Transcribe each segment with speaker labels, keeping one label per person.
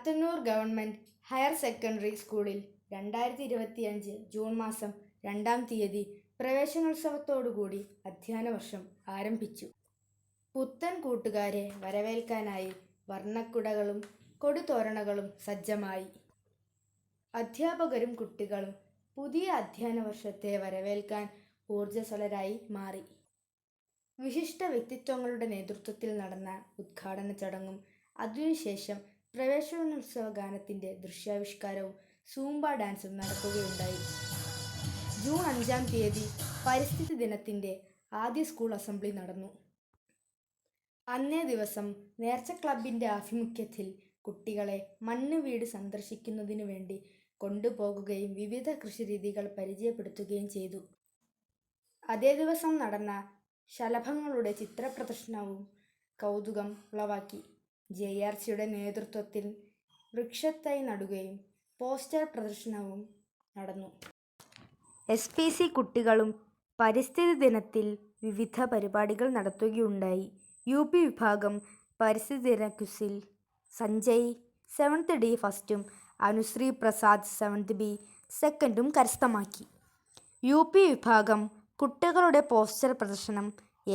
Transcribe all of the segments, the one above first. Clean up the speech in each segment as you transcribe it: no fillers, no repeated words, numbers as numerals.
Speaker 1: Chathannoor government higher secondary സ്കൂളിൽ 2025 June മാസം 2-ാം തീയതി പ്രവേശനോത്സവത്തോടുകൂടി അധ്യയന വർഷം ആരംഭിച്ചു. പുത്തൻ കൂട്ടുകാരെ വരവേൽക്കാനായി വർണ്ണക്കുടകളും കൊടുതോരണങ്ങളും സജ്ജമായി. അധ്യാപകരും കുട്ടികളും പുതിയ അധ്യയന വർഷത്തെ വരവേൽക്കാൻ ഊർജ്ജസ്വലരായി മാറി. വിശിഷ്ട വ്യക്തിത്വങ്ങളുടെ നേതൃത്വത്തിൽ നടന്ന ഉദ്ഘാടന ചടങ്ങും അതിനുശേഷം പ്രവേശനോത്സവ ഗാനത്തിൻ്റെ ദൃശ്യാവിഷ്കാരവും സൂംബ ഡാൻസും നടക്കുകയുണ്ടായി. ജൂൺ 5-ാം തീയതി പരിസ്ഥിതി ദിനത്തിൻ്റെ ആദ്യ സ്കൂൾ അസംബ്ലി നടന്നു. അന്നേ ദിവസം നേർച്ച ക്ലബിൻ്റെ ആഭിമുഖ്യത്തിൽ കുട്ടികളെ മണ്ണ് വീട് സന്ദർശിക്കുന്നതിനു വേണ്ടി കൊണ്ടുപോകുകയും വിവിധ കൃഷിരീതികൾ പരിചയപ്പെടുത്തുകയും ചെയ്തു. അതേ ദിവസം നടന്ന ശലഭങ്ങളുടെ ചിത്രപ്രദർശനവും കൗതുകം ഉളവാക്കി. JRCയുടെ നേതൃത്വത്തിൽ വൃക്ഷത്തൈ നടുകയും പോസ്റ്റർ പ്രദർശനവും നടന്നു. SPC കുട്ടികളും പരിസ്ഥിതി ദിനത്തിൽ വിവിധ പരിപാടികൾ നടത്തുകയുണ്ടായി. UP വിഭാഗം പരിസ്ഥിതി ദിന ക്വിസിൽ Sanjay 7th D ഫസ്റ്റും Anusree Prasad 7th B സെക്കൻഡും കരസ്ഥമാക്കി. UP വിഭാഗം കുട്ടികളുടെ പോസ്റ്റർ പ്രദർശനം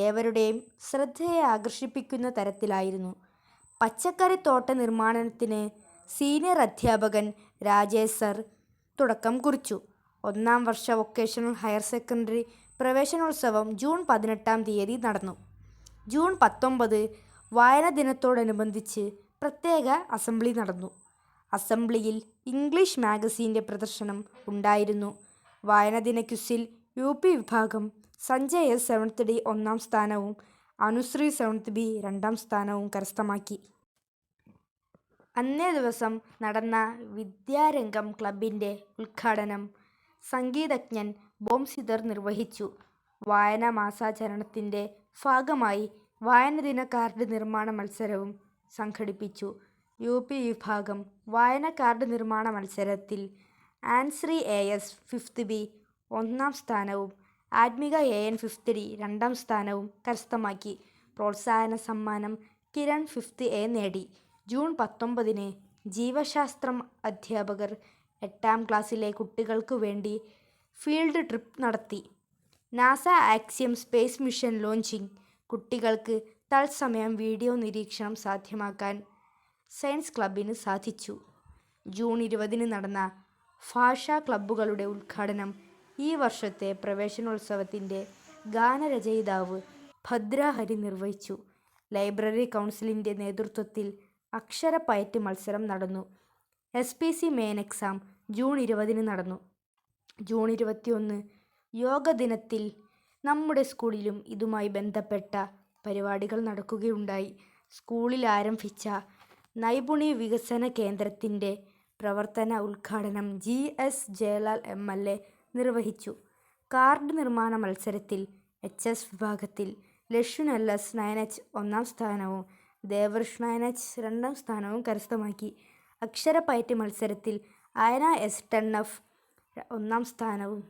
Speaker 1: ഏവരുടെയും ശ്രദ്ധയെ ആകർഷിപ്പിക്കുന്ന തരത്തിലായിരുന്നു. പച്ചക്കറിത്തോട്ട നിർമ്മാണത്തിന് സീനിയർ അധ്യാപകൻ രാജേഷ് സർ തുടക്കം കുറിച്ചു. 1-ാം വർഷ വൊക്കേഷണൽ ഹയർ സെക്കൻഡറി പ്രവേശനോത്സവം ജൂൺ 18-ാം തീയതി നടന്നു. ജൂൺ 19 വായന ദിനത്തോടനുബന്ധിച്ച് പ്രത്യേക അസംബ്ലി നടന്നു. അസംബ്ലിയിൽ ഇംഗ്ലീഷ് മാഗസിൻ്റെ പ്രദർശനം ഉണ്ടായിരുന്നു. വായനദിന ക്വിസിൽ UP വിഭാഗം സഞ്ജയ് S 7th D 1-ാം സ്ഥാനവും അനുശ്രീ 7th B 2-ാം സ്ഥാനവും കരസ്ഥമാക്കി. അന്നേ ദിവസം നടന്ന വിദ്യാരംഗം ക്ലബിൻ്റെ ഉദ്ഘാടനം സംഗീതജ്ഞൻ ബോംസിദർ നിർവഹിച്ചു. വായനാ മാസാചരണത്തിൻ്റെ ഭാഗമായി വായനദിന കാർഡ് നിർമ്മാണ മത്സരവും സംഘടിപ്പിച്ചു. UP വിഭാഗം വായന കാർഡ് നിർമ്മാണ മത്സരത്തിൽ ആൻശ്രീ AS 5th B 1-ാം സ്ഥാനവും ആത്മിക AN 5th D 2-ാം സ്ഥാനവും കരസ്ഥമാക്കി. പ്രോത്സാഹന സമ്മാനം കിരൺ 5th A നേടി. ജൂൺ 19 ജീവശാസ്ത്രം അധ്യാപകർ 8-ാം ക്ലാസ്സിലെ കുട്ടികൾക്കു വേണ്ടി ഫീൽഡ് ട്രിപ്പ് നടത്തി. NASA axiom space mission launching കുട്ടികൾക്ക് തത്സമയം വീഡിയോ നിരീക്ഷണം സാധ്യമാക്കാൻ സയൻസ് ക്ലബിന് സാധിച്ചു. ജൂൺ 20 നടന്ന ഭാഷാ ക്ലബ്ബുകളുടെ ഉദ്ഘാടനം ഈ വർഷത്തെ പ്രവേശനോത്സവത്തിൻ്റെ ഗാനരചയിതാവ് ഭദ്ര ഹരി നിർവഹിച്ചു. ലൈബ്രറി കൗൺസിലിൻ്റെ നേതൃത്വത്തിൽ അക്ഷരപ്പയറ്റ് മത്സരം നടന്നു. SPC മെയിൻ എക്സാം ജൂൺ 20 നടന്നു. ജൂൺ 21 യോഗ ദിനത്തിൽ നമ്മുടെ സ്കൂളിലും ഇതുമായി ബന്ധപ്പെട്ട പരിപാടികൾ നടക്കുകയുണ്ടായി. സ്കൂളിൽ ആരംഭിച്ച നൈപുണി വികസന കേന്ദ്രത്തിൻ്റെ പ്രവർത്തന ഉദ്ഘാടനം GS ജയലാൽ MLA നിർവഹിച്ചു. കാർഡ് നിർമ്മാണ മത്സരത്തിൽ HS വിഭാഗത്തിൽ ലക്ഷ്മൺ LS 9H 1-ാം സ്ഥാനവും ദേവർഷ് 9H 2-ാം സ്ഥാനവും കരസ്ഥമാക്കി. അക്ഷരപ്പയറ്റ് മത്സരത്തിൽ അയന S 10F 1-ാം സ്ഥാനവും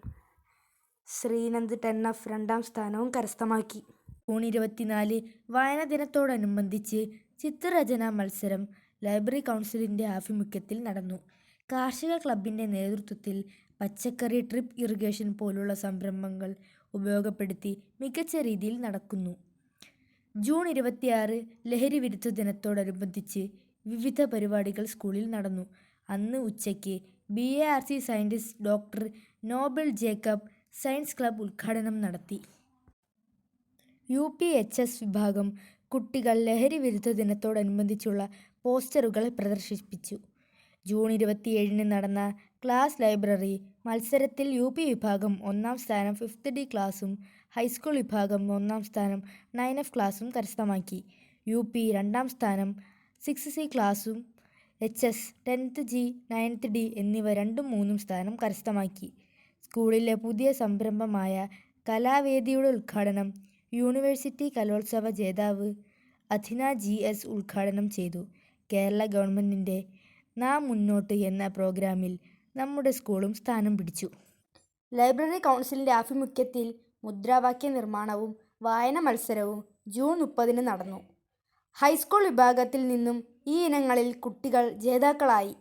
Speaker 1: ശ്രീനന്ദ് 10F 2-ാം സ്ഥാനവും കരസ്ഥമാക്കി. ജൂൺ 24 വായന ദിനത്തോടനുബന്ധിച്ച് ചിത്രരചനാ മത്സരം ലൈബ്രറി കൗൺസിലിൻ്റെ ആഭിമുഖ്യത്തിൽ നടന്നു. കാർഷിക ക്ലബിൻ്റെ നേതൃത്വത്തിൽ പച്ചക്കറി ഡ്രിപ്പ് ഇറിഗേഷൻ പോലുള്ള സംരംഭങ്ങൾ ഉപയോഗപ്പെടുത്തി മികച്ച രീതിയിൽ നടക്കുന്നു. ജൂൺ 26 ലഹരി വിരുദ്ധ ദിനത്തോടനുബന്ധിച്ച് വിവിധ പരിപാടികൾ സ്കൂളിൽ നടന്നു. അന്ന് ഉച്ചയ്ക്ക് BARC scientist doctor Nobel Jacob science club ഉദ്ഘാടനം നടത്തി. UP HS വിഭാഗം കുട്ടികൾ ലഹരി വിരുദ്ധ ദിനത്തോടനുബന്ധിച്ചുള്ള പോസ്റ്ററുകൾ പ്രദർശിപ്പിച്ചു. ജൂൺ 27 നടന്ന ക്ലാസ് ലൈബ്രറി മത്സരത്തിൽ UP വിഭാഗം 1-ാം സ്ഥാനം 5th D ക്ലാസും ഹൈസ്കൂൾ വിഭാഗം 1-ാം സ്ഥാനം 9F ക്ലാസും കരസ്ഥമാക്കി. UP 2-ാം സ്ഥാനം 6th C ക്ലാസും HS 10th G 9th D എന്നിവ 2ഉം 3ഉം സ്ഥാനം കരസ്ഥമാക്കി. സ്കൂളിലെ പുതിയ സംരംഭമായ കലാവേദിയുടെ ഉദ്ഘാടനം യൂണിവേഴ്സിറ്റി കലോത്സവ ജേതാവ് അഥിന GS ഉദ്ഘാടനം ചെയ്തു. കേരള ഗവൺമെൻറ്റിൻ്റെ നാം മുന്നോട്ട് എന്ന പ്രോഗ്രാമിൽ നമ്മുടെ സ്കൂളും സ്ഥാനം പിടിച്ചു. ലൈബ്രറി കൗൺസിലിൻ്റെ ആഭിമുഖ്യത്തിൽ മുദ്രാവാക്യ നിർമ്മാണവും വായന മത്സരവും ജൂൺ 30 നടന്നു. ഹൈസ്കൂൾ വിഭാഗത്തിൽ നിന്നും ഈ ഇനങ്ങളിൽ കുട്ടികൾ ജേതാക്കളായി.